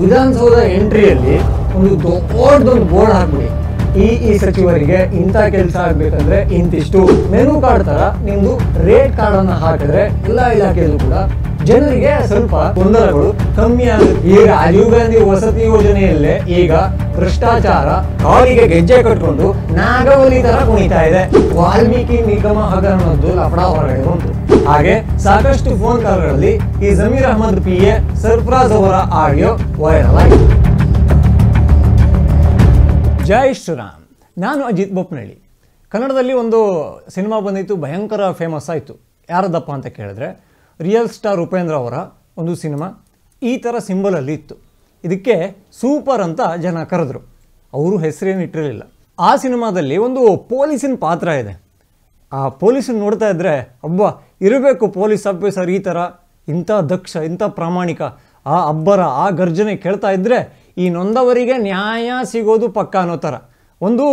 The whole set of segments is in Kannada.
ವಿಧಾನಸೌಧ ಎಂಟ್ರಿಯಲ್ಲಿ ಒಂದು ದೊಡ್ಡದೊಂದು ಬೋರ್ಡ್ ಹಾಕ್ಬಿಡಿ, ಈ ಸಚಿವರಿಗೆ ಇಂಥ ಕೆಲಸ ಆಗ್ಬೇಕಂದ್ರೆ ಇಂತಿಷ್ಟು ಮೆನು ಕಾರ್ಡ್ ತರ ನಿಮ್ದು ರೇಟ್ ಕಾರ್ಡ್ ಅನ್ನ ಹಾಕಿದ್ರೆ ಎಲ್ಲಾ ಇಲಾಖೆಯಲ್ಲೂ ಕೂಡ ಜನರಿಗೆ ಸ್ವಲ್ಪ ಗೊಂದಲಗಳು ಕಮ್ಮಿ ಆಗುತ್ತೆ. ಈ ರಾಜೀವ್ ಗಾಂಧಿ ವಸತಿ ಯೋಜನೆಯಲ್ಲೇ ಈಗ ಭ್ರಷ್ಟಾಚಾರ ಕಾಲಿಗೆ ಗೆಜ್ಜೆ ಕಟ್ಕೊಂಡು ನಾಗವಲಿ ತರ ಕುಣಿತಾ ಇದೆ. ವಾಲ್ಮೀಕಿ ನಿಗಮ ಹಗರಣದ್ದು ಲಫಡ ಹೊರಗಡೆ ಬಂತು. ಹಾಗೆ ಸಾಕಷ್ಟು ಫೋನ್ ಕಾಲ್ಗಳಲ್ಲಿ ಈ ಜಮೀರ್ ಅಹಮದ್ PA ಸರ್ಫರಾಜ್ ಅವರ ಆಡಿಯೋ ವೈರಲ್ ಆಗಿದೆ. ಜೈ ಶ್ರೀರಾಮ್. ನಾನು ಅಜಿತ್ ಬೊಪ್ಪನಹಳ್ಳಿ. ಕನ್ನಡದಲ್ಲಿ ಒಂದು ಸಿನಿಮಾ ಬಂದಿತ್ತು, ಭಯಂಕರ ಫೇಮಸ್ ಆಯಿತು. ಯಾರದಪ್ಪ ಅಂತ ಕೇಳಿದ್ರೆ ರಿಯಲ್ ಸ್ಟಾರ್ ಉಪೇಂದ್ರ ಅವರ ಒಂದು ಸಿನಿಮಾ ಈ ಥರ ಸಿಂಬಲಲ್ಲಿ ಇತ್ತು. ಇದಕ್ಕೆ ಸೂಪರ್ ಅಂತ ಜನ ಕರೆದ್ರು. ಅವರು ಹೆಸರೇನು ಇಟ್ಟಿರಲಿಲ್ಲ. ಆ ಸಿನಿಮಾದಲ್ಲಿ ಒಂದು ಪೊಲೀಸಿನ ಪಾತ್ರ ಇದೆ. ಆ ಪೊಲೀಸನ್ನು ನೋಡ್ತಾ ಇದ್ದರೆ ಅಬ್ಬಾ ಇರಬೇಕು ಪೊಲೀಸ್ ಆಫೀಸರ್ ಈ ಥರ, ಇಂಥ ದಕ್ಷ, ಇಂಥ ಪ್ರಾಮಾಣಿಕ, ಆ ಅಬ್ಬರ, ಆ ಗರ್ಜನೆ ಕೇಳ್ತಾ ಇದ್ದರೆ ಈ ನೊಂದವರಿಗೆ ನ್ಯಾಯ ಸಿಗೋದು ಪಕ್ಕ ಅನ್ನೋ ಥರ ಒಂದು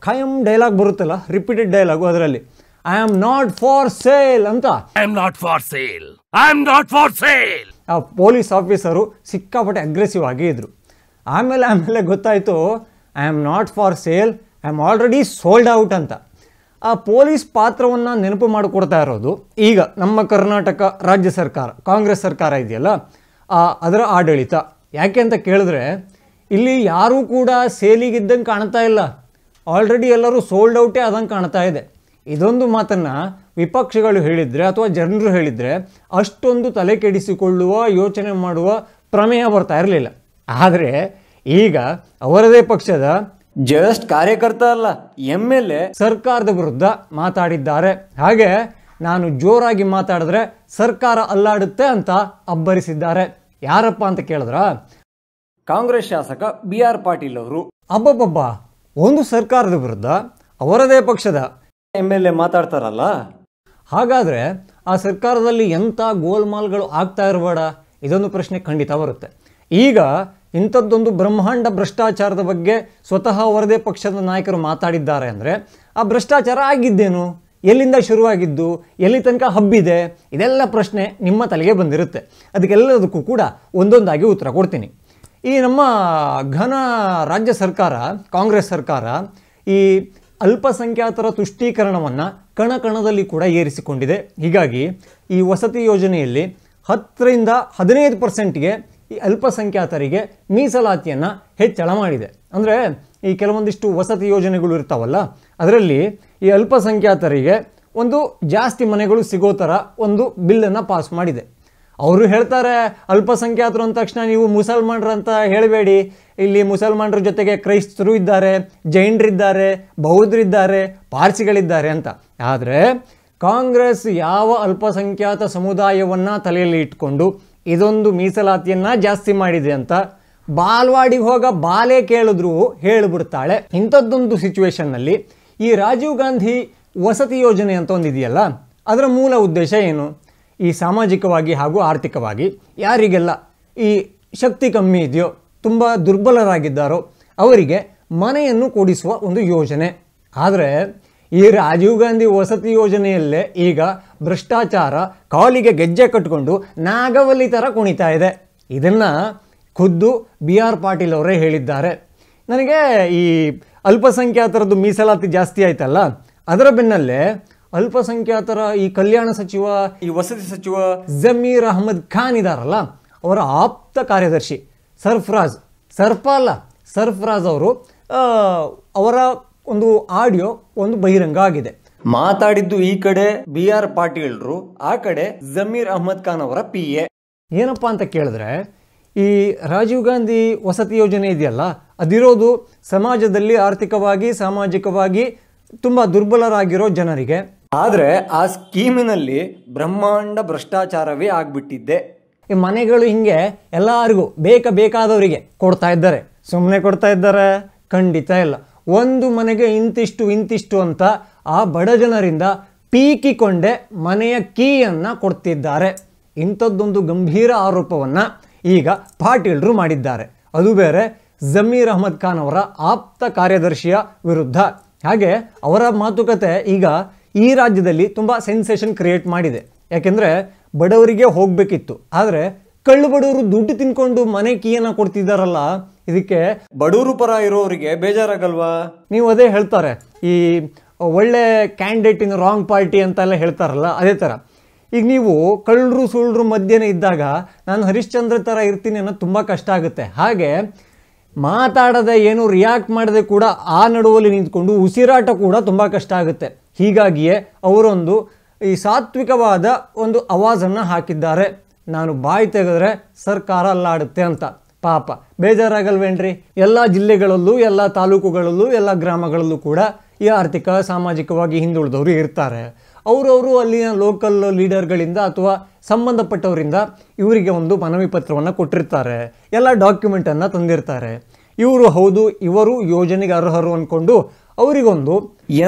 ಖಾಯಂ ಡೈಲಾಗ್ ಬರುತ್ತಲ್ಲ, ರಿಪೀಟೆಡ್ ಡೈಲಾಗು. ಅದರಲ್ಲಿ I am not for sale ಅಂತ, I am not for sale, I am not for sale. ಆ ಪೊಲೀಸ್ ಆಫೀಸರು ಸಿಕ್ಕಾಪಟ್ಟೆ ಅಗ್ರೆಸಿವ್ ಆಗಿ ಇದ್ರು. ಆಮೇಲೆ ಗೊತ್ತಾಯಿತು I am not for sale, I am already sold out ಅಂತ. ಆ ಪೊಲೀಸ್ ಪಾತ್ರವನ್ನು ನೆನಪು ಮಾಡಿಕೊಡ್ತಾ ಇರೋದು ಈಗ ನಮ್ಮ ಕರ್ನಾಟಕ ರಾಜ್ಯ ಸರ್ಕಾರ, ಕಾಂಗ್ರೆಸ್ ಸರ್ಕಾರ ಇದೆಯಲ್ಲ, ಅದರ ಆಡಳಿತ. ಯಾಕೆ ಅಂತ ಕೇಳಿದ್ರೆ ಇಲ್ಲಿ ಯಾರೂ ಕೂಡ ಸೇಲಿಗಿದ್ದಂಗೆ ಕಾಣ್ತಾ ಇಲ್ಲ, ಆಲ್ರೆಡಿ ಎಲ್ಲರೂ ಸೋಲ್ಡ್ ಔಟೇ ಆದಂಗೆ ಕಾಣ್ತಾ ಇದೆ. ಇದೊಂದು ಮಾತನ್ನು ವಿಪಕ್ಷಗಳು ಹೇಳಿದರೆ ಅಥವಾ ಜನರು ಹೇಳಿದರೆ ಅಷ್ಟೊಂದು ತಲೆ ಕೆಡಿಸಿಕೊಳ್ಳುವ ಯೋಚನೆ ಮಾಡುವ ಪ್ರಮೇಯ ಬರ್ತಾ ಇರಲಿಲ್ಲ. ಆದರೆ ಈಗ ಅವರದೇ ಪಕ್ಷದ ಜಸ್ಟ್ ಕಾರ್ಯಕರ್ತ ಅಲ್ಲ, MLA ಸರ್ಕಾರದ ವಿರುದ್ಧ ಮಾತಾಡಿದ್ದಾರೆ. ಹಾಗೆ ನಾನು ಜೋರಾಗಿ ಮಾತಾಡಿದ್ರೆ ಸರ್ಕಾರ ಅಲ್ಲಾಡುತ್ತೆ ಅಂತ ಅಬ್ಬರಿಸಿದ್ದಾರೆ. ಯಾರಪ್ಪ ಅಂತ ಕೇಳಿದ್ರ ಕಾಂಗ್ರೆಸ್ ಶಾಸಕ BR ಪಾಟೀಲ್ ಅವರು. ಅಬ್ಬಬ್ಬಬ್ಬ, ಒಂದು ಸರ್ಕಾರದ ವಿರುದ್ಧ ಅವರದೇ ಪಕ್ಷದ MLA ಮಾತಾಡ್ತಾರಲ್ಲ, ಹಾಗಾದರೆ ಆ ಸರ್ಕಾರದಲ್ಲಿ ಎಂಥ ಗೋಲ್ಮಾಲ್ಗಳು ಆಗ್ತಾ ಇರಬೇಡ, ಇದೊಂದು ಪ್ರಶ್ನೆ ಖಂಡಿತ ಬರುತ್ತೆ. ಈಗ ಇಂಥದ್ದೊಂದು ಬ್ರಹ್ಮಾಂಡ ಭ್ರಷ್ಟಾಚಾರದ ಬಗ್ಗೆ ಸ್ವತಃ ಅವರದೇ ಪಕ್ಷದ ನಾಯಕರು ಮಾತಾಡಿದ್ದಾರೆ ಅಂದರೆ ಆ ಭ್ರಷ್ಟಾಚಾರ ಆಗಿದ್ದೇನು, ಎಲ್ಲಿಂದ ಶುರುವಾಗಿದ್ದು, ಎಲ್ಲಿ ತನಕ ಹಬ್ಬಿದೆ, ಇದೆಲ್ಲ ಪ್ರಶ್ನೆ ನಿಮ್ಮ ತಲೆಗೆ ಬಂದಿರುತ್ತೆ. ಅದಕ್ಕೆಲ್ಲದಕ್ಕೂ ಕೂಡ ಒಂದೊಂದಾಗಿ ಉತ್ತರ ಕೊಡ್ತೀನಿ. ಈ ನಮ್ಮ ಘನ ರಾಜ್ಯ ಸರ್ಕಾರ, ಕಾಂಗ್ರೆಸ್ ಸರ್ಕಾರ, ಈ ಅಲ್ಪಸಂಖ್ಯಾತರ ತುಷ್ಟೀಕರಣವನ್ನು ಕಣಕಣದಲ್ಲಿ ಕೂಡ ಏರಿಸಿಕೊಂಡಿದೆ. ಹೀಗಾಗಿ ಈ ವಸತಿ ಯೋಜನೆಯಲ್ಲಿ 10ರಿಂದ 15%ಗೆ ಈ ಅಲ್ಪಸಂಖ್ಯಾತರಿಗೆ ಮೀಸಲಾತಿಯನ್ನು ಹೆಚ್ಚಳ ಮಾಡಿದೆ. ಅಂದರೆ ಈ ಕೆಲವೊಂದಿಷ್ಟು ವಸತಿ ಯೋಜನೆಗಳು ಇರ್ತಾವಲ್ಲ, ಅದರಲ್ಲಿ ಈ ಅಲ್ಪಸಂಖ್ಯಾತರಿಗೆ ಒಂದು ಜಾಸ್ತಿ ಮನೆಗಳು ಸಿಗೋ ಥರ ಒಂದು ಬಿಲ್ಲನ್ನು ಪಾಸ್ ಮಾಡಿದೆ. ಅವರು ಹೇಳ್ತಾರೆ ಅಲ್ಪಸಂಖ್ಯಾತರು ಅಂದ ತಕ್ಷಣ ನೀವು ಮುಸಲ್ಮಾನರು ಅಂತ ಹೇಳಬೇಡಿ, ಇಲ್ಲಿ ಮುಸಲ್ಮಾನರ ಜೊತೆಗೆ ಕ್ರೈಸ್ತರು ಇದ್ದಾರೆ, ಜೈನರಿದ್ದಾರೆ, ಬೌದ್ಧರಿದ್ದಾರೆ, ಪಾರ್ಸಿಗಳಿದ್ದಾರೆ ಅಂತ. ಆದರೆ ಕಾಂಗ್ರೆಸ್ ಯಾವ ಅಲ್ಪಸಂಖ್ಯಾತ ಸಮುದಾಯವನ್ನು ತಲೆಯಲ್ಲಿ ಇಟ್ಕೊಂಡು ಇದೊಂದು ಮೀಸಲಾತಿಯನ್ನು ಜಾಸ್ತಿ ಮಾಡಿದೆ ಅಂತ ಬಾಲ್ವಾಡಿಗೆ ಹೋಗ ಬಾಲೆ ಕೇಳಿದ್ರು ಹೇಳಿಬಿಡ್ತಾಳೆ. ಇಂಥದ್ದೊಂದು ಸಿಚುವೇಶನ್ನಲ್ಲಿ ಈ ರಾಜೀವ್ ಗಾಂಧಿ ವಸತಿ ಯೋಜನೆ ಅಂತ ಒಂದಿದೆಯಲ್ಲ, ಅದರ ಮೂಲ ಉದ್ದೇಶ ಏನು? ಈ ಸಾಮಾಜಿಕವಾಗಿ ಹಾಗೂ ಆರ್ಥಿಕವಾಗಿ ಯಾರಿಗೆಲ್ಲ ಈ ಶಕ್ತಿ ಕಮ್ಮಿ ಇದೆಯೋ, ತುಂಬ ದುರ್ಬಲರಾಗಿದ್ದಾರೋ ಅವರಿಗೆ ಮನೆಯನ್ನು ಕೊಡಿಸುವ ಒಂದು ಯೋಜನೆ. ಆದರೆ ಈ ರಾಜೀವ್ ಗಾಂಧಿ ವಸತಿ ಯೋಜನೆಯಲ್ಲೇ ಈಗ ಭ್ರಷ್ಟಾಚಾರ ಕಾಲಿಗೆ ಗೆಜ್ಜೆ ಕಟ್ಟಿಕೊಂಡು ನಾಗವಲ್ಲಿ ಥರ ಕುಣಿತಾ ಇದೆ. ಇದನ್ನು ಖುದ್ದು BR ಪಾಟೀಲ್ ಅವರೇ ಹೇಳಿದ್ದಾರೆ. ನನಗೆ ಈ ಅಲ್ಪಸಂಖ್ಯಾತರದ್ದು ಮೀಸಲಾತಿ ಜಾಸ್ತಿ ಆಯ್ತಲ್ಲ, ಅದರ ಬೆನ್ನಲ್ಲೇ ಅಲ್ಪಸಂಖ್ಯಾತರ ಈ ಕಲ್ಯಾಣ ಸಚಿವ, ಈ ವಸತಿ ಸಚಿವ ಜಮೀರ್ ಅಹಮದ್ ಖಾನ್ ಇದಾರಲ್ಲ, ಅವರ ಆಪ್ತ ಕಾರ್ಯದರ್ಶಿ ಸರ್ಫರಾಜ್ ಅವರು ಅವರ ಒಂದು ಆಡಿಯೋ ಒಂದು ಬಹಿರಂಗ ಆಗಿದೆ. ಮಾತಾಡಿದ್ದು ಈ ಕಡೆ BR ಪಾಟೀಲ್ರು, ಆ ಕಡೆ ಜಮೀರ್ ಅಹಮದ್ ಖಾನ್ ಅವರ PA. ಏನಪ್ಪಾ ಅಂತ ಕೇಳಿದ್ರೆ ಈ ರಾಜೀವ್ ಗಾಂಧಿ ವಸತಿ ಯೋಜನೆ ಇದೆಯಲ್ಲ, ಅದಿರೋದು ಸಮಾಜದಲ್ಲಿ ಆರ್ಥಿಕವಾಗಿ ಸಾಮಾಜಿಕವಾಗಿ ತುಂಬ ದುರ್ಬಲರಾಗಿರೋ ಜನರಿಗೆ. ಆದರೆ ಆ ಸ್ಕೀಮಿನಲ್ಲಿ ಬ್ರಹ್ಮಾಂಡ ಭ್ರಷ್ಟಾಚಾರವೇ ಆಗ್ಬಿಟ್ಟಿದ್ದೆ. ಈ ಮನೆಗಳು ಹಿಂಗೆ ಎಲ್ಲರಿಗೂ ಬೇಕಾದವರಿಗೆ ಕೊಡ್ತಾ ಇದ್ದಾರೆ. ಸುಮ್ಮನೆ ಕೊಡ್ತಾ ಇದ್ದಾರೆ? ಖಂಡಿತ ಇಲ್ಲ. ಒಂದು ಮನೆಗೆ ಇಂತಿಷ್ಟು ಅಂತ ಆ ಬಡ ಜನರಿಂದ ಪೀಕಿಕೊಂಡೆ ಮನೆಯ ಕೀಯನ್ನು ಕೊಡ್ತಿದ್ದಾರೆ. ಇಂಥದ್ದೊಂದು ಗಂಭೀರ ಆರೋಪವನ್ನು ಈಗ ಪಾಟೀಲ್ರು ಮಾಡಿದ್ದಾರೆ. ಅದು ಬೇರೆ ಜಮೀರ್ ಅಹಮದ್ ಖಾನ್ ಅವರ ಆಪ್ತ ಕಾರ್ಯದರ್ಶಿಯ ವಿರುದ್ಧ. ಹಾಗೆ ಅವರ ಮಾತುಕತೆ ಈಗ ಈ ರಾಜ್ಯದಲ್ಲಿ ತುಂಬ ಸೆನ್ಸೇಷನ್ ಕ್ರಿಯೇಟ್ ಮಾಡಿದೆ. ಯಾಕೆಂದರೆ ಬಡವರಿಗೆ ಹೋಗಬೇಕಿತ್ತು, ಆದರೆ ಕಳ್ಳು ಬಡವರು ದುಡ್ಡು ತಿನ್ಕೊಂಡು ಮನೆ ಕೀಯನ್ನ ಕೊಡ್ತಿದ್ದಾರಲ್ಲ, ಇದಕ್ಕೆ ಬಡವರು ಪರ ಇರೋರಿಗೆ ಬೇಜಾರಾಗಲ್ವಾ? ನೀವು ಅದೇ ಹೇಳ್ತಾರೆ, ಈ ಒಳ್ಳೆ ಕ್ಯಾಂಡಿಡೇಟ್ ಇನ್ ರಾಂಗ್ ಪಾರ್ಟಿ ಅಂತೆಲ್ಲ ಹೇಳ್ತಾರಲ್ಲ, ಅದೇ ಥರ ಈಗ ನೀವು ಕಳ್ಳರು ಸುಳ್ಳರು ಮಧ್ಯೆ ಇದ್ದಾಗ ನಾನು ಹರಿಶ್ಚಂದ್ರ ಥರ ಇರ್ತೀನಿ ಅನ್ನೋದು ತುಂಬ ಕಷ್ಟ ಆಗುತ್ತೆ. ಹಾಗೆ ಮಾತಾಡದೆ ಏನು ರಿಯಾಕ್ಟ್ ಮಾಡದೆ ಕೂಡ ಆ ನಡುವಲ್ಲಿ ನಿಂತ್ಕೊಂಡು ಉಸಿರಾಟ ಕೂಡ ತುಂಬ ಕಷ್ಟ ಆಗುತ್ತೆ. ಹೀಗಾಗಿಯೇ ಅವರೊಂದು ಈ ಸಾತ್ವಿಕವಾದ ಒಂದು ಆವಾಜನ್ನು ಹಾಕಿದ್ದಾರೆ, ನಾನು ಬಾಯಿ ತೆಗೆದ್ರೆ ಸರ್ಕಾರ ಅಲ್ಲಾಡುತ್ತೆ ಅಂತ. ಪಾಪ ಬೇಜಾರಾಗಲ್ವೇನ್ರಿ? ಎಲ್ಲ ಜಿಲ್ಲೆಗಳಲ್ಲೂ ಎಲ್ಲ ತಾಲೂಕುಗಳಲ್ಲೂ ಎಲ್ಲ ಗ್ರಾಮಗಳಲ್ಲೂ ಕೂಡ ಈ ಆರ್ಥಿಕ ಸಾಮಾಜಿಕವಾಗಿ ಹಿಂದುಳಿದವರು ಇರ್ತಾರೆ. ಅವರವರು ಅಲ್ಲಿನ ಲೋಕಲ್ ಲೀಡರ್ಗಳಿಂದ ಅಥವಾ ಸಂಬಂಧಪಟ್ಟವರಿಂದ ಇವರಿಗೆ ಒಂದು ಮನವಿ ಪತ್ರವನ್ನು ಕೊಟ್ಟಿರ್ತಾರೆ, ಎಲ್ಲ ಡಾಕ್ಯುಮೆಂಟನ್ನು ತಂದಿರ್ತಾರೆ. ಇವರು ಹೌದು ಇವರು ಯೋಜನೆಗೆ ಅರ್ಹರು ಅಂದ್ಕೊಂಡು ಅವರಿಗೊಂದು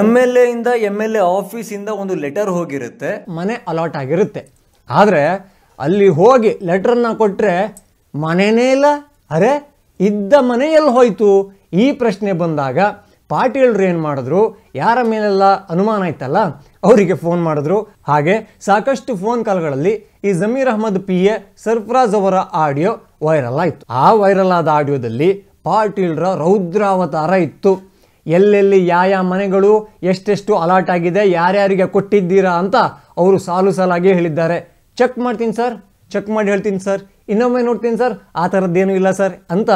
MLA ಇಂದ MLA ಆಫೀಸಿಂದ ಒಂದು ಲೆಟರ್ ಹೋಗಿರುತ್ತೆ, ಮನೆ ಅಲಾಟ್ ಆಗಿರುತ್ತೆ. ಆದರೆ ಅಲ್ಲಿ ಹೋಗಿ ಲೆಟರ್ನ ಕೊಟ್ಟರೆ ಮನೆನೇ ಇಲ್ಲ. ಅರೆ ಇದ್ದ ಮನೆ ಎಲ್ಲಿ ಹೋಯ್ತು? ಈ ಪ್ರಶ್ನೆ ಬಂದಾಗ ಪಾಟೀಲ್ರು ಏನು ಮಾಡಿದ್ರು, ಯಾರ ಮೇಲೆಲ್ಲ ಅನುಮಾನ ಇತ್ತಲ್ಲ ಅವರಿಗೆ ಫೋನ್ ಮಾಡಿದ್ರು. ಹಾಗೆ ಸಾಕಷ್ಟು ಫೋನ್ ಕಾಲ್ಗಳಲ್ಲಿ ಈ ಜಮೀರ್ ಅಹ್ಮದ್ PA ಸರ್ಫರಾಜ್ ಅವರ ಆಡಿಯೋ ವೈರಲ್ ಆಯಿತು. ಆ ವೈರಲ್ ಆದ ಆಡಿಯೋದಲ್ಲಿ ಪಾಟೀಲ್ರ ರೌದ್ರಾವತಾರ ಇತ್ತು. ಎಲ್ಲೆಲ್ಲಿ ಯಾವ ಮನೆಗಳು ಎಷ್ಟೆಷ್ಟು ಅಲಾಟ್ ಆಗಿದೆ, ಯಾರ್ಯಾರಿಗೆ ಕೊಟ್ಟಿದ್ದೀರಾ ಅಂತ ಅವರು ಸಾಲು ಸಾಲಾಗಿ ಹೇಳಿದ್ದಾರೆ. ಚೆಕ್ ಮಾಡ್ತೀನಿ ಸರ್, ಚೆಕ್ ಮಾಡಿ ಹೇಳ್ತೀನಿ ಸರ್, ಇನ್ನೊಮ್ಮೆ ನೋಡ್ತೀನಿ ಸರ್, ಆ ಥರದ್ದೇನೂ ಇಲ್ಲ ಸರ್ ಅಂತ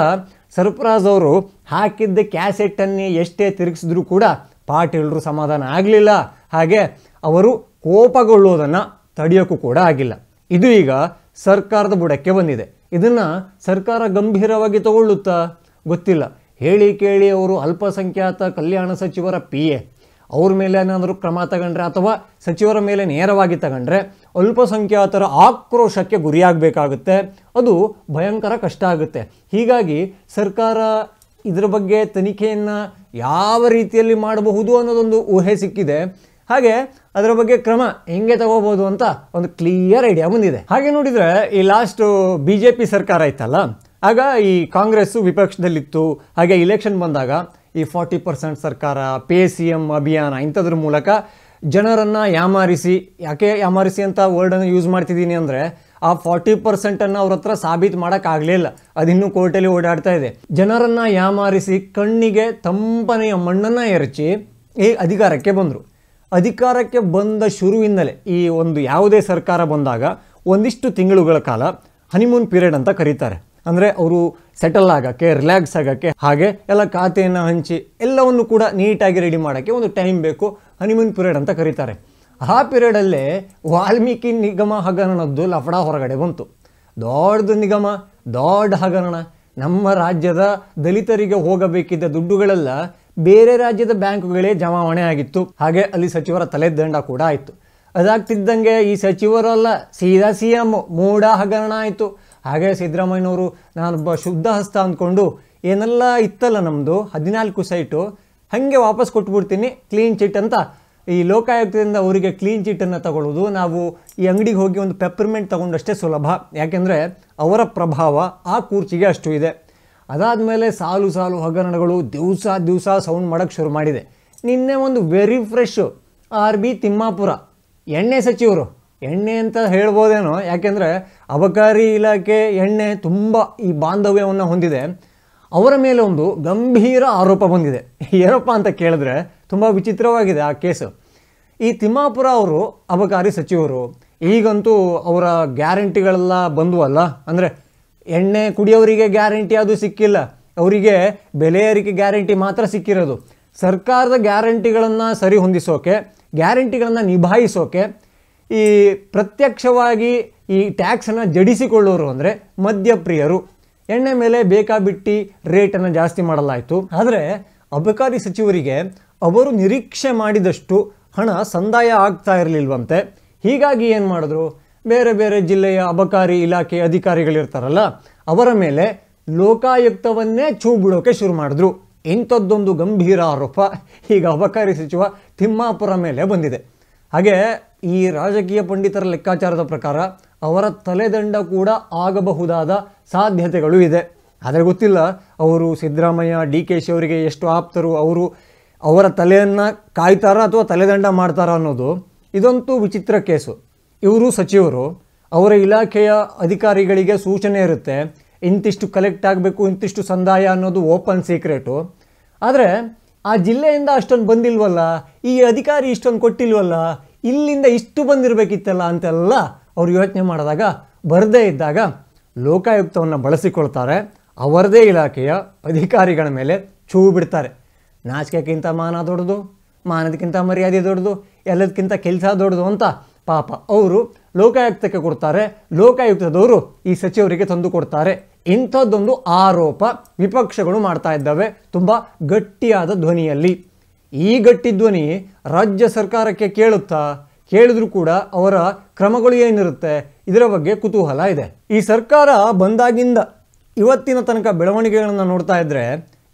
ಸರ್ಫರಾಜ್ ಅವರು ಹಾಕಿದ್ದ ಕ್ಯಾಸೆಟ್ಟನ್ನೇ ಎಷ್ಟೇ ತಿರುಗಿಸಿದ್ರೂ ಕೂಡ ಪಾಟೀಲ್ರು ಸಮಾಧಾನ ಆಗಲಿಲ್ಲ. ಹಾಗೆ ಅವರು ಕೋಪಗೊಳ್ಳುವುದನ್ನು ತಡೆಯೋಕ್ಕೂ ಕೂಡ ಆಗಿಲ್ಲ. ಇದು ಈಗ ಸರ್ಕಾರದ ಬುಡಕ್ಕೆ ಬಂದಿದೆ. ಇದನ್ನು ಸರ್ಕಾರ ಗಂಭೀರವಾಗಿ ತಗೊಳ್ಳುತ್ತಾ ಗೊತ್ತಿಲ್ಲ. ಹೇಳಿ ಕೇಳಿ ಅವರು ಅಲ್ಪಸಂಖ್ಯಾತ ಕಲ್ಯಾಣ ಸಚಿವರ PA ಅವ್ರ ಮೇಲೆ ಏನಾದರೂ ಕ್ರಮ ತಗೊಂಡ್ರೆ ಅಥವಾ ಸಚಿವರ ಮೇಲೆ ನೇರವಾಗಿ ತಗೊಂಡ್ರೆ ಅಲ್ಪಸಂಖ್ಯಾತರ ಆಕ್ರೋಶಕ್ಕೆ ಗುರಿಯಾಗಬೇಕಾಗುತ್ತೆ. ಅದು ಭಯಂಕರ ಕಷ್ಟ ಆಗುತ್ತೆ. ಹೀಗಾಗಿ ಸರ್ಕಾರ ಇದರ ಬಗ್ಗೆ ತನಿಖೆಯನ್ನು ಯಾವ ರೀತಿಯಲ್ಲಿ ಮಾಡಬಹುದು ಅನ್ನೋದೊಂದು ಊಹೆ ಸಿಕ್ಕಿದೆ. ಹಾಗೆ ಅದರ ಬಗ್ಗೆ ಕ್ರಮ ಹೆಂಗೆ ತಗೋಬೋದು ಅಂತ ಒಂದು ಕ್ಲಿಯರ್ ಐಡಿಯಾ ಬಂದಿದೆ. ಹಾಗೆ ನೋಡಿದರೆ ಈ ಲಾಸ್ಟು BJP ಸರ್ಕಾರ ಇತ್ತಲ್ಲ, ಆಗ ಈ ಕಾಂಗ್ರೆಸ್ಸು ವಿಪಕ್ಷದಲ್ಲಿತ್ತು. ಹಾಗೆ ಇಲೆಕ್ಷನ್ ಬಂದಾಗ ಈ 40% ಸರ್ಕಾರ, ಪೇ CM ಅಭಿಯಾನ ಇಂಥದ್ರ ಮೂಲಕ ಜನರನ್ನು ಯಾಮಾರಿಸಿ, ಯಾಕೆ ಯಾಮಾರಿಸಿ ಅಂತ ವರ್ಡನ್ನು ಯೂಸ್ ಮಾಡ್ತಿದ್ದೀನಿ ಅಂದರೆ ಆ 40%ಅನ್ನು ಅವ್ರ ಹತ್ರ ಸಾಬೀತು ಮಾಡೋಕ್ಕಾಗಲಿಲ್ಲ. ಅದಿನ್ನೂ ಕೋರ್ಟಲ್ಲಿ ಓಡಾಡ್ತಾ ಇದೆ. ಜನರನ್ನು ಯಾಮಾರಿಸಿ ಕಣ್ಣಿಗೆ ತಂಪನೆಯ ಮಣ್ಣನ್ನು ಎರಚಿ ಈ ಅಧಿಕಾರಕ್ಕೆ ಬಂದರು. ಅಧಿಕಾರಕ್ಕೆ ಬಂದ ಶುರುವಿಂದಲೇ ಈ ಒಂದು ಯಾವುದೇ ಸರ್ಕಾರ ಬಂದಾಗ ಒಂದಿಷ್ಟು ತಿಂಗಳುಗಳ ಕಾಲ ಹನಿಮೂನ್ ಪೀರಿಯಡ್ ಅಂತ ಕರೀತಾರೆ. ಅಂದರೆ ಅವರು ಸೆಟಲ್ ಆಗೋಕ್ಕೆ, ರಿಲ್ಯಾಕ್ಸ್ ಆಗೋಕ್ಕೆ, ಹಾಗೆ ಎಲ್ಲ ಖಾತೆಯನ್ನು ಹಂಚಿ ಎಲ್ಲವನ್ನು ಕೂಡ ನೀಟಾಗಿ ರೆಡಿ ಮಾಡೋಕ್ಕೆ ಒಂದು ಟೈಮ್ ಬೇಕು. ಹನಿಮೂನ್ ಪೀರಿಯಡ್ ಅಂತ ಕರೀತಾರೆ. ಆ ಪೀರಿಯಡಲ್ಲೇ ವಾಲ್ಮೀಕಿ ನಿಗಮ ಹಗರಣದ್ದು ಲಫಡ ಹೊರಗಡೆ ಬಂತು. ದೊಡ್ಡದು ನಿಗಮ, ದೊಡ್ಡ ಹಗರಣ. ನಮ್ಮ ರಾಜ್ಯದ ದಲಿತರಿಗೆ ಹೋಗಬೇಕಿದ್ದ ದುಡ್ಡುಗಳೆಲ್ಲ ಬೇರೆ ರಾಜ್ಯದ ಬ್ಯಾಂಕ್ಗಳೇ ಜಮಾವಣೆ ಆಗಿತ್ತು. ಹಾಗೆ ಅಲ್ಲಿ ಸಚಿವರ ತಲೆದಂಡ ಕೂಡ ಆಯಿತು. ಅದಾಗ್ತಿದ್ದಂಗೆ ಈ ಸಚಿವರೆಲ್ಲ ಸೀದಾ CM ಮೂಡ ಹಗರಣ ಆಯಿತು. ಹಾಗೆ ಸಿದ್ದರಾಮಯ್ಯನವರು ನಾನೊಬ್ಬ ಶುದ್ಧ ಹಸ್ತ ಅಂದ್ಕೊಂಡು ಏನೆಲ್ಲ ಇತ್ತಲ್ಲ ನಮ್ಮದು 14 ಸೈಟು ಹಾಗೆ ವಾಪಸ್ ಕೊಟ್ಬಿಡ್ತೀನಿ ಕ್ಲೀನ್ ಚಿಟ್ ಅಂತ ಈ ಲೋಕಾಯುಕ್ತದಿಂದ ಅವರಿಗೆ ಕ್ಲೀನ್ ಚಿಟ್ಟನ್ನು ತಗೊಳ್ಳೋದು ನಾವು ಈ ಅಂಗಡಿಗೆ ಹೋಗಿ ಒಂದು ಪೆಪ್ಪರ್ಮೆಂಟ್ ತೊಗೊಂಡಷ್ಟೇ ಸುಲಭ. ಯಾಕೆಂದರೆ ಅವರ ಪ್ರಭಾವ ಆ ಕೂರ್ಚಿಗೆ ಅಷ್ಟು ಇದೆ. ಅದಾದಮೇಲೆ ಸಾಲು ಸಾಲು ಹಗರಣಗಳು ದಿವಸ ಸೌಂಡ್ ಮಾಡೋಕ್ಕೆ ಶುರು ಮಾಡಿದೆ. ನಿನ್ನೆ ಒಂದು ವೆರಿ ಫ್ರೆಶ್ RB ತಿಮ್ಮಾಪುರ ಎಣ್ಣೆ ಸಚಿವರು, ಎಣ್ಣೆ ಅಂತ ಹೇಳ್ಬೋದೇನೋ, ಯಾಕೆಂದರೆ ಅಬಕಾರಿ ಇಲಾಖೆ ಎಣ್ಣೆ ತುಂಬ ಈ ಬಾಂಧವ್ಯವನ್ನು ಹೊಂದಿದೆ. ಅವರ ಮೇಲೆ ಒಂದು ಗಂಭೀರ ಆರೋಪ ಬಂದಿದೆ. ಏನಪ್ಪ ಅಂತ ಕೇಳಿದ್ರೆ ತುಂಬ ವಿಚಿತ್ರವಾಗಿದೆ ಆ ಕೇಸು. ಈ ತಿಮ್ಮಾಪುರ ಅವರು ಅಬಕಾರಿ ಸಚಿವರು. ಈಗಂತೂ ಅವರ ಗ್ಯಾರಂಟಿಗಳೆಲ್ಲ ಬಂದುವಲ್ಲ, ಅಂದರೆ ಎಣ್ಣೆ ಕುಡಿಯೋರಿಗೆ ಗ್ಯಾರಂಟಿ ಅದು ಸಿಕ್ಕಿಲ್ಲ, ಅವರಿಗೆ ಬೆಲೆ ಏರಿಕೆ ಗ್ಯಾರಂಟಿ ಮಾತ್ರ ಸಿಕ್ಕಿರೋದು. ಸರ್ಕಾರದ ಗ್ಯಾರಂಟಿಗಳನ್ನು ಸರಿ ಹೊಂದಿಸೋಕೆ, ಗ್ಯಾರಂಟಿಗಳನ್ನು ನಿಭಾಯಿಸೋಕೆ ಈ ಪ್ರತ್ಯಕ್ಷವಾಗಿ ಈ ಟ್ಯಾಕ್ಸನ್ನು ಜಡಿಸಿಕೊಳ್ಳೋರು ಅಂದರೆ ಮದ್ಯಪ್ರಿಯರು. ಎಣ್ಣೆ ಮೇಲೆ ಬೇಕಾಬಿಟ್ಟು ರೇಟನ್ನು ಜಾಸ್ತಿ ಮಾಡಲಾಯಿತು. ಆದರೆ ಅಬಕಾರಿ ಸಚಿವರಿಗೆ ಅವರು ನಿರೀಕ್ಷೆ ಮಾಡಿದಷ್ಟು ಹಣ ಸಂದಾಯ ಆಗ್ತಾ ಇರಲಿಲ್ವಂತೆ. ಹೀಗಾಗಿ ಏನು ಮಾಡಿದ್ರು, ಬೇರೆ ಬೇರೆ ಜಿಲ್ಲೆಯ ಅಬಕಾರಿ ಇಲಾಖೆ ಅಧಿಕಾರಿಗಳಿರ್ತಾರಲ್ಲ ಅವರ ಮೇಲೆ ಲೋಕಾಯುಕ್ತವನ್ನೇ ಛೂ ಬಿಡೋಕೆ ಶುರು ಮಾಡಿದ್ರು. ಇಂಥದ್ದೊಂದು ಗಂಭೀರ ಆರೋಪ ಈಗ ಅಬಕಾರಿ ಸಚಿವ ತಿಮ್ಮಾಪುರ ಮೇಲೆ ಬಂದಿದೆ. ಹಾಗೆ ಈ ರಾಜಕೀಯ ಪಂಡಿತರ ಲೆಕ್ಕಾಚಾರದ ಪ್ರಕಾರ ಅವರ ತಲೆದಂಡ ಕೂಡ ಆಗಬಹುದಾದ ಸಾಧ್ಯತೆಗಳು ಇದೆ. ಆದರೆ ಗೊತ್ತಿಲ್ಲ ಅವರು ಸಿದ್ದರಾಮಯ್ಯ DKಶಿ ಅವರಿಗೆ ಎಷ್ಟು ಆಪ್ತರು, ಅವರ ತಲೆಯನ್ನು ಕಾಯ್ತಾರಾ ಅಥವಾ ತಲೆದಂಡ ಮಾಡ್ತಾರಾ ಅನ್ನೋದು. ಇದಂತೂ ವಿಚಿತ್ರ ಕೇಸು. ಇವರು ಸಚಿವರು, ಅವರ ಇಲಾಖೆಯ ಅಧಿಕಾರಿಗಳಿಗೆ ಸೂಚನೆ ಇರುತ್ತೆ, ಇಂತಿಷ್ಟು ಕಲೆಕ್ಟ್ ಆಗಬೇಕು, ಇಂತಿಷ್ಟು ಸಂದಾಯ ಅನ್ನೋದು ಓಪನ್ ಸೀಕ್ರೆಟು. ಆದರೆ ಆ ಜಿಲ್ಲೆಯಿಂದ ಅಷ್ಟೊಂದು ಬಂದಿಲ್ವಲ್ಲ, ಈ ಅಧಿಕಾರಿ ಇಷ್ಟೊಂದು ಕೊಟ್ಟಿಲ್ವಲ್ಲ, ಇಲ್ಲಿಂದ ಇಷ್ಟು ಬಂದಿರಬೇಕಿತ್ತಲ್ಲ ಅಂತೆಲ್ಲ ಅವ್ರು ಯೋಚನೆ ಮಾಡಿದಾಗ ಬರದೇ ಇದ್ದಾಗ ಲೋಕಾಯುಕ್ತವನ್ನು ಬಳಸಿಕೊಳ್ತಾರೆ. ಅವರದೇ ಇಲಾಖೆಯ ಅಧಿಕಾರಿಗಳ ಮೇಲೆ ಛೂ ಬಿಡ್ತಾರೆ. ನಾಚಿಕೆಗಿಂತ ಮಾನ ದೊಡ್ಡದು, ಮಾನದಕ್ಕಿಂತ ಮರ್ಯಾದೆ ದೊಡ್ಡದು, ಎಲ್ಲದಕ್ಕಿಂತ ಕೆಲಸ ದೊಡ್ಡದು ಅಂತ ಪಾಪ ಅವರು ಲೋಕಾಯುಕ್ತಕ್ಕೆ ಕೊಡ್ತಾರೆ. ಲೋಕಾಯುಕ್ತದವರು ಈ ಸಚಿವರಿಗೆ ತಂದು ಕೊಡ್ತಾರೆ. ಇಂಥದ್ದೊಂದು ಆರೋಪ ವಿಪಕ್ಷಗಳು ಮಾಡ್ತಾ ಇದ್ದಾವೆ ತುಂಬ ಗಟ್ಟಿಯಾದ ಧ್ವನಿಯಲ್ಲಿ. ಈ ಗಟ್ಟಿ ಧ್ವನಿ ರಾಜ್ಯ ಸರ್ಕಾರಕ್ಕೆ ಕೇಳಿದ್ರೂ ಕೂಡ ಅವರ ಕ್ರಮಗಳು ಏನಿರುತ್ತೆ ಇದರ ಬಗ್ಗೆ ಕುತೂಹಲ ಇದೆ. ಈ ಸರ್ಕಾರ ಬಂದಾಗಿಂದ ಇವತ್ತಿನ ತನಕ ಬೆಳವಣಿಗೆಗಳನ್ನು ನೋಡ್ತಾ ಇದ್ದರೆ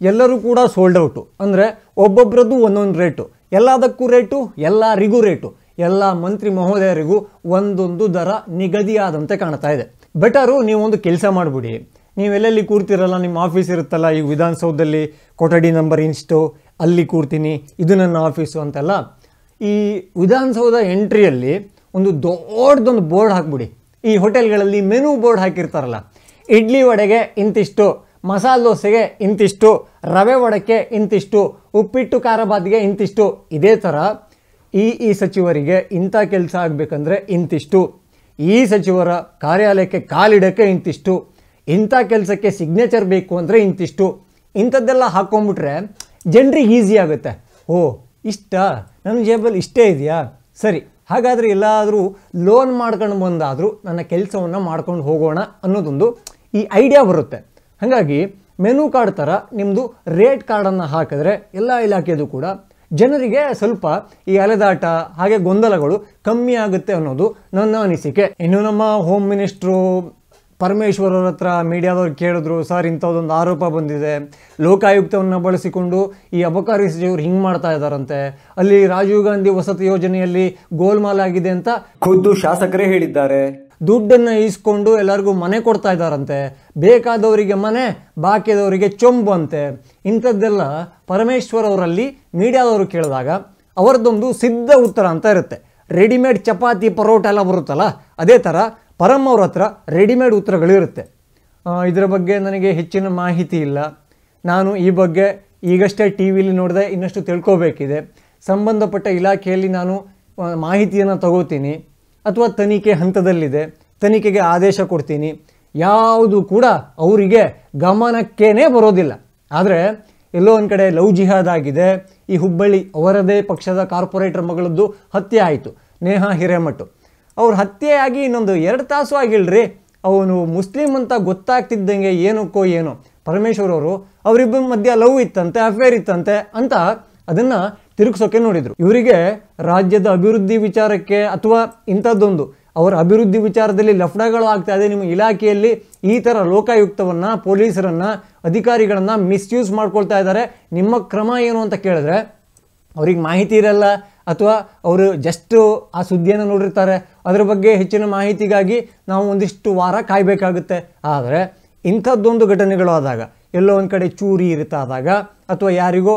ಎಲ್ಲರೂ ಕೂಡ ಸೋಲ್ಡ್ ಔಟು. ಅಂದರೆ ಒಬ್ಬೊಬ್ಬರದ್ದು ಒಂದೊಂದು ರೇಟು, ಎಲ್ಲದಕ್ಕೂ ರೇಟು, ಎಲ್ಲರಿಗೂ ರೇಟು, ಎಲ್ಲ ಮಂತ್ರಿ ಮಹೋದಯರಿಗೂ ಒಂದೊಂದು ದರ ನಿಗದಿಯಾದಂತೆ ಕಾಣ್ತಾ ಇದೆ. ಬೆಟರು ನೀವೊಂದು ಕೆಲಸ ಮಾಡಿಬಿಡಿ, ನೀವೆಲ್ಲೆಲ್ಲಿ ಕೂರ್ತಿರಲ್ಲ, ನಿಮ್ಮ ಆಫೀಸ್ ಇರುತ್ತಲ್ಲ, ಈಗ ವಿಧಾನಸೌಧದಲ್ಲಿ ಕೊಠಡಿ ನಂಬರ್ ಇಷ್ಟು, ಅಲ್ಲಿ ಕೂರ್ತೀನಿ, ಇದು ನನ್ನ ಆಫೀಸು ಅಂತೆಲ್ಲ. ಈ ವಿಧಾನಸೌಧ ಎಂಟ್ರಿಯಲ್ಲಿ ಒಂದು ದೊಡ್ಡದೊಂದು ಬೋರ್ಡ್ ಹಾಕ್ಬಿಡಿ. ಈ ಹೋಟೆಲ್ಗಳಲ್ಲಿ ಮೆನು ಬೋರ್ಡ್ ಹಾಕಿರ್ತಾರಲ್ಲ, ಇಡ್ಲಿ ವಡೆಗೆ ಇಂತಿಷ್ಟು, ಮಸಾಲೆ ದೋಸೆಗೆ ಇಂತಿಷ್ಟು, ರವೆ ವಡಕ್ಕೆ ಇಂತಿಷ್ಟು, ಉಪ್ಪಿಟ್ಟು ಖಾರಬಾತ್ಗೆ ಇಂತಿಷ್ಟು. ಇದೇ ಥರ ಈ ಸಚಿವರಿಗೆ ಇಂಥ ಕೆಲಸ ಆಗಬೇಕಂದ್ರೆ ಇಂತಿಷ್ಟು, ಈ ಸಚಿವರ ಕಾರ್ಯಾಲಯಕ್ಕೆ ಕಾಲಿಡೋಕ್ಕೆ ಇಂತಿಷ್ಟು, ಇಂಥ ಕೆಲಸಕ್ಕೆ ಸಿಗ್ನೇಚರ್ ಬೇಕು ಅಂದರೆ ಇಂತಿಷ್ಟು, ಇಂಥದ್ದೆಲ್ಲ ಹಾಕ್ಕೊಂಬಿಟ್ರೆ ಜನರಿಗೆ ಈಸಿ ಆಗುತ್ತೆ. ಓ ಇಷ್ಟ, ನನ್ನ ಜೇಬಲ್ಲಿ ಇಷ್ಟೇ ಇದೆಯಾ, ಸರಿ ಹಾಗಾದರೆ ಎಲ್ಲಾದರೂ ಲೋನ್ ಮಾಡ್ಕೊಂಡು ಬಂದಾದರೂ ನನ್ನ ಕೆಲಸವನ್ನು ಮಾಡ್ಕೊಂಡು ಹೋಗೋಣ ಅನ್ನೋದೊಂದು ಈ ಐಡಿಯಾ ಬರುತ್ತೆ. ಹಾಗಾಗಿ ಮೆನು ಕಾರ್ಡ್ ಥರ ನಿಮ್ಮದು ರೇಟ್ ಕಾರ್ಡನ್ನು ಹಾಕಿದ್ರೆ ಎಲ್ಲ ಇಲಾಖೆಯದು ಕೂಡ ಜನರಿಗೆ ಸ್ವಲ್ಪ ಈ ಅಲೆದಾಟ ಹಾಗೆ ಗೊಂದಲಗಳು ಕಮ್ಮಿ ಆಗುತ್ತೆ ಅನ್ನೋದು ನನ್ನ ಅನಿಸಿಕೆ. ಇನ್ನು ನಮ್ಮ ಹೋಮ್ ಮಿನಿಸ್ಟ್ರು ಪರಮೇಶ್ವರ್ ಅವ್ರ ಹತ್ರ ಮೀಡಿಯಾದವ್ರು ಕೇಳಿದ್ರು, ಸರ್ ಇಂಥದ್ದೊಂದು ಆರೋಪ ಬಂದಿದೆ, ಲೋಕಾಯುಕ್ತವನ್ನು ಬಳಸಿಕೊಂಡು ಈ ಅಬಕಾರಿ ಸಚಿವರು ಹಿಂಗೆ ಮಾಡ್ತಾ ಇದ್ದಾರಂತೆ, ಅಲ್ಲಿ ರಾಜೀವ್ ಗಾಂಧಿ ವಸತಿ ಯೋಜನೆಯಲ್ಲಿ ಗೋಲ್ಮಾಲ್ ಆಗಿದೆ ಅಂತ ಖುದ್ದು ಶಾಸಕರೇ ಹೇಳಿದ್ದಾರೆ, ದುಡ್ಡನ್ನು ಈಸ್ಕೊಂಡು ಎಲ್ಲರಿಗೂ ಮನೆ ಕೊಡ್ತಾ ಇದ್ದಾರಂತೆ, ಬೇಕಾದವರಿಗೆ ಮನೆ ಬಾಕಿದವರಿಗೆ ಚೊಂಬು ಅಂತೆ. ಇಂಥದ್ದೆಲ್ಲ ಪರಮೇಶ್ವರ್ ಅವರಲ್ಲಿ ಮೀಡಿಯಾದವರು ಕೇಳಿದಾಗ ಅವರದ್ದೊಂದು ಸಿದ್ಧ ಉತ್ತರ ಅಂತ ಇರುತ್ತೆ. ರೆಡಿಮೇಡ್ ಚಪಾತಿ ಪರೋಟ ಎಲ್ಲ ಬರುತ್ತಲ್ಲ, ಅದೇ ಥರ ಪರಮ್ ಅವ್ರ ಹತ್ರ ರೆಡಿಮೇಡ್ ಉತ್ತರಗಳಿರುತ್ತೆ. ಇದರ ಬಗ್ಗೆ ನನಗೆ ಹೆಚ್ಚಿನ ಮಾಹಿತಿ ಇಲ್ಲ, ನಾನು ಈ ಬಗ್ಗೆ ಈಗಷ್ಟೇ ಟಿ ವಿಲಿ ನೋಡಿದೆ, ಇನ್ನಷ್ಟು ತಿಳ್ಕೋಬೇಕಿದೆ, ಸಂಬಂಧಪಟ್ಟ ಇಲಾಖೆಯಲ್ಲಿ ನಾನು ಮಾಹಿತಿಯನ್ನು ತಗೋತೀನಿ, ಅಥವಾ ತನಿಖೆ ಹಂತದಲ್ಲಿದೆ, ತನಿಖೆಗೆ ಆದೇಶ ಕೊಡ್ತೀನಿ, ಯಾವುದು ಕೂಡ ಅವರಿಗೆ ಗಮನಕ್ಕೇನೆ ಬರೋದಿಲ್ಲ. ಆದರೆ ಎಲ್ಲೋ ಒಂದು ಕಡೆ ಲವ್ ಜಿಹಾದ್ ಆಗಿದೆ. ಈ ಹುಬ್ಬಳ್ಳಿ ಅವರದೇ ಪಕ್ಷದ ಕಾರ್ಪೊರೇಟರ್ ಮಗಳದ್ದು ಹತ್ಯೆ ಆಯಿತು, ನೇಹಾ ಹಿರೇಮಠ್. ಅವ್ರ ಹತ್ಯೆ ಆಗಿ ಇನ್ನೊಂದು 2 ತಾಸು ಆಗಿಲ್ರಿ, ಅವನು ಮುಸ್ಲಿಂ ಅಂತ ಗೊತ್ತಾಗ್ತಿದ್ದಂಗೆ ಏನಕ್ಕೋ ಏನೋ ಪರಮೇಶ್ವರ್ ಅವರು ಅವರಿಬ್ಬರ ಮಧ್ಯ ಲವ್ ಇತ್ತಂತೆ, ಅಫೇರ್ ಇತ್ತಂತೆ ಅಂತ ಅದನ್ನು ತಿರುಗಿಸೋಕೆ ನೋಡಿದರು. ಇವರಿಗೆ ರಾಜ್ಯದ ಅಭಿವೃದ್ಧಿ ವಿಚಾರಕ್ಕೆ ಅಥವಾ ಇಂಥದ್ದೊಂದು ಅವರ ಅಭಿವೃದ್ಧಿ ವಿಚಾರದಲ್ಲಿ ಲಫ್ಡಗಳು ಆಗ್ತಾ ಇದೆ, ನಿಮ್ಮ ಇಲಾಖೆಯಲ್ಲಿ ಈ ಥರ ಲೋಕಾಯುಕ್ತವನ್ನು, ಪೊಲೀಸರನ್ನು, ಅಧಿಕಾರಿಗಳನ್ನು ಮಿಸ್ಯೂಸ್ ಮಾಡ್ಕೊಳ್ತಾ ಇದ್ದಾರೆ, ನಿಮ್ಮ ಕ್ರಮ ಏನು ಅಂತ ಕೇಳಿದ್ರೆ ಅವ್ರಿಗೆ ಮಾಹಿತಿ ಇರಲ್ಲ, ಅಥವಾ ಅವರು ಜಸ್ಟು ಆ ಸುದ್ದಿಯನ್ನು ನೋಡಿರ್ತಾರೆ. ಅದರ ಬಗ್ಗೆ ಹೆಚ್ಚಿನ ಮಾಹಿತಿಗಾಗಿ ನಾವು ಒಂದಿಷ್ಟು ವಾರ ಕಾಯಬೇಕಾಗುತ್ತೆ. ಆದರೆ ಇಂಥದ್ದೊಂದು ಘಟನೆಗಳು ಆದಾಗ, ಎಲ್ಲೋ ಒಂದು ಕಡೆ ಚೂರಿ ಇರುತ್ತಾದಾಗ ಅಥವಾ ಯಾರಿಗೋ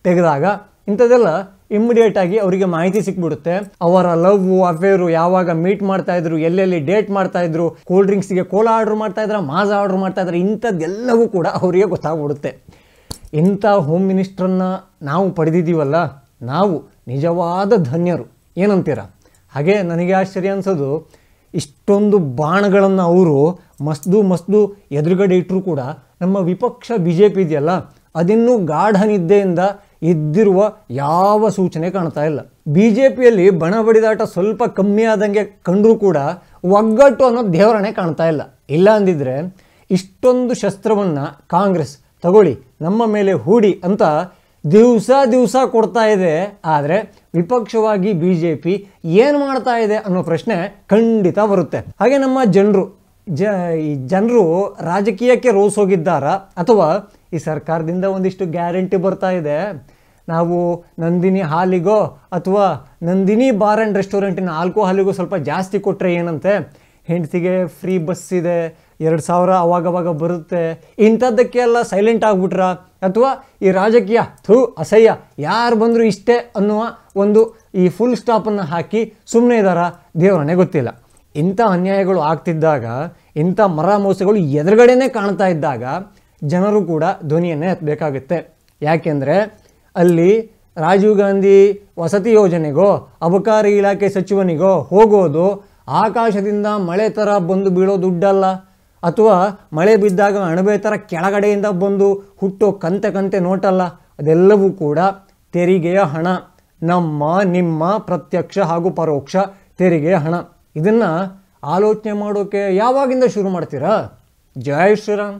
ತೆಗೆದಾಗ ಇಂಥದ್ದೆಲ್ಲ ಇಮ್ಮಿಡಿಯೇಟಾಗಿ ಅವರಿಗೆ ಮಾಹಿತಿ ಸಿಕ್ಬಿಡುತ್ತೆ. ಅವರ ಲವ್ ಅಫೇರು ಯಾವಾಗ ಮೀಟ್ ಮಾಡ್ತಾಯಿದ್ರು, ಎಲ್ಲೆಲ್ಲಿ ಡೇಟ್ ಮಾಡ್ತಾಯಿದ್ರು, ಕೂಲ್ ಡ್ರಿಂಕ್ಸ್ಗೆ ಕೋಲಾ ಆರ್ಡ್ರ್ ಮಾಡ್ತಾಯಿದ್ರ, ಮಾಜಾ ಆರ್ಡ್ರ್ ಮಾಡ್ತಾಯಿದ್ರೆ, ಇಂಥದ್ದೆಲ್ಲವೂ ಕೂಡ ಅವರಿಗೆ ಗೊತ್ತಾಗ್ಬಿಡುತ್ತೆ. ಇಂಥ ಹೋಮ್ ಮಿನಿಸ್ಟ್ರನ್ನು ನಾವು ಪಡೆದಿದ್ದೀವಲ್ಲ, ನಾವು ನಿಜವಾದ ಧನ್ಯರು, ಏನಂತೀರ? ಹಾಗೆ ನನಗೆ ಆಶ್ಚರ್ಯ ಅನಿಸೋದು, ಇಷ್ಟೊಂದು ಬಾಣಗಳನ್ನು ಅವರು ಮಸ್ದು ಎದುರುಗಡೆ ಇಟ್ಟರೂ ಕೂಡ ನಮ್ಮ ವಿಪಕ್ಷ BJP ಇದೆಯಲ್ಲ, ಅದಿನ್ನೂ ಗಾಢ ನಿದ್ದೆಯಿಂದ ಇದ್ದಿರುವ ಯಾವ ಸೂಚನೆ ಕಾಣ್ತಾ ಇಲ್ಲ. BJPಯಲ್ಲಿ ಬಣ ಬಡಿದಾಟ ಸ್ವಲ್ಪ ಕಮ್ಮಿ ಆದಂಗೆ ಕಂಡರೂ ಕೂಡ ಒಗ್ಗಟ್ಟು ಅನ್ನೋ ದೇವರಣೆ ಕಾಣ್ತಾ ಇಲ್ಲ. ಇಲ್ಲ ಅಂದಿದ್ರೆ ಇಷ್ಟೊಂದು ಶಸ್ತ್ರವನ್ನು ಕಾಂಗ್ರೆಸ್ ತಗೊಳ್ಳಿ ನಮ್ಮ ಮೇಲೆ ಹೂಡಿ ಅಂತ ದಿವಸ ಕೊಡ್ತಾ ಇದೆ. ಆದರೆ ವಿಪಕ್ಷವಾಗಿ BJP ಏನು ಮಾಡ್ತಾ ಇದೆ ಅನ್ನೋ ಪ್ರಶ್ನೆ ಖಂಡಿತ ಬರುತ್ತೆ. ಹಾಗೆ ನಮ್ಮ ಜನರು ರಾಜಕೀಯಕ್ಕೆ ರೋಸ್ ಹೋಗಿದ್ದಾರಾ, ಅಥವಾ ಈ ಸರ್ಕಾರದಿಂದ ಒಂದಿಷ್ಟು ಗ್ಯಾರಂಟಿ ಬರ್ತಾ ಇದೆ, ನಾವು ನಂದಿನಿ ಹಾಲಿಗೋ ಅಥವಾ ನಂದಿನಿ ಬಾರ್ ಆ್ಯಂಡ್ ರೆಸ್ಟೋರೆಂಟಿನ ಆಲ್ಕೋಹಾಲಿಗೋ ಸ್ವಲ್ಪ ಜಾಸ್ತಿ ಕೊಟ್ಟರೆ ಏನಂತೆ, ಹೆಂಡತಿಗೆ ಫ್ರೀ ಬಸ್ ಇದೆ, 2000 ಅವಾಗವಾಗ ಬರುತ್ತೆ, ಇಂಥದ್ದಕ್ಕೆಲ್ಲ ಸೈಲೆಂಟ್ ಆಗಿಬಿಟ್ರ, ಅಥವಾ ಈ ರಾಜಕೀಯ ಅಸಹ್ಯ ಯಾರು ಬಂದರೂ ಇಷ್ಟೇ ಅನ್ನುವ ಒಂದು ಈ ಫುಲ್ ಸ್ಟಾಪನ್ನು ಹಾಕಿ ಸುಮ್ಮನೆ ಇದ್ದಾರಾ, ದೇವರನ್ನೇ ಗೊತ್ತಿಲ್ಲ. ಇಂಥ ಅನ್ಯಾಯಗಳು ಆಗ್ತಿದ್ದಾಗ, ಇಂಥ ಮೋಸಗಳು ಎದುರುಗಡೆನೇ ಕಾಣ್ತಾ ಇದ್ದಾಗ ಜನರು ಕೂಡ ಧ್ವನಿಯನ್ನೇ ಎತ್ತಬೇಕಾಗುತ್ತೆ. ಯಾಕೆಂದರೆ ಅಲ್ಲಿ ರಾಜೀವ್ ಗಾಂಧಿ ವಸತಿ ಯೋಜನೆಗೋ ಅಬಕಾರಿ ಇಲಾಖೆ ಸಚಿವನಿಗೋ ಹೋಗೋದು ಆಕಾಶದಿಂದ ಮಳೆ ಥರ ಬಂದು ಬೀಳೋ ದುಡ್ಡಲ್ಲ, ಅಥವಾ ಮಳೆ ಬಿದ್ದಾಗ ಅಣಬೆ ಥರ ಕೆಳಗಡೆಯಿಂದ ಬಂದು ಹುಟ್ಟೋ ಕಂತೆ ನೋಟಲ್ಲ. ಅದೆಲ್ಲವೂ ಕೂಡ ತೆರಿಗೆಯ ಹಣ, ನಮ್ಮ ನಿಮ್ಮ ಪ್ರತ್ಯಕ್ಷ ಹಾಗೂ ಪರೋಕ್ಷ ತೆರಿಗೆಯ ಹಣ. ಇದನ್ನು ಆಲೋಚನೆ ಮಾಡೋಕ್ಕೆ ಯಾವಾಗಿಂದ ಶುರು ಮಾಡ್ತೀರಾ? ಜೈ ಶ್ರೀರಾಮ್.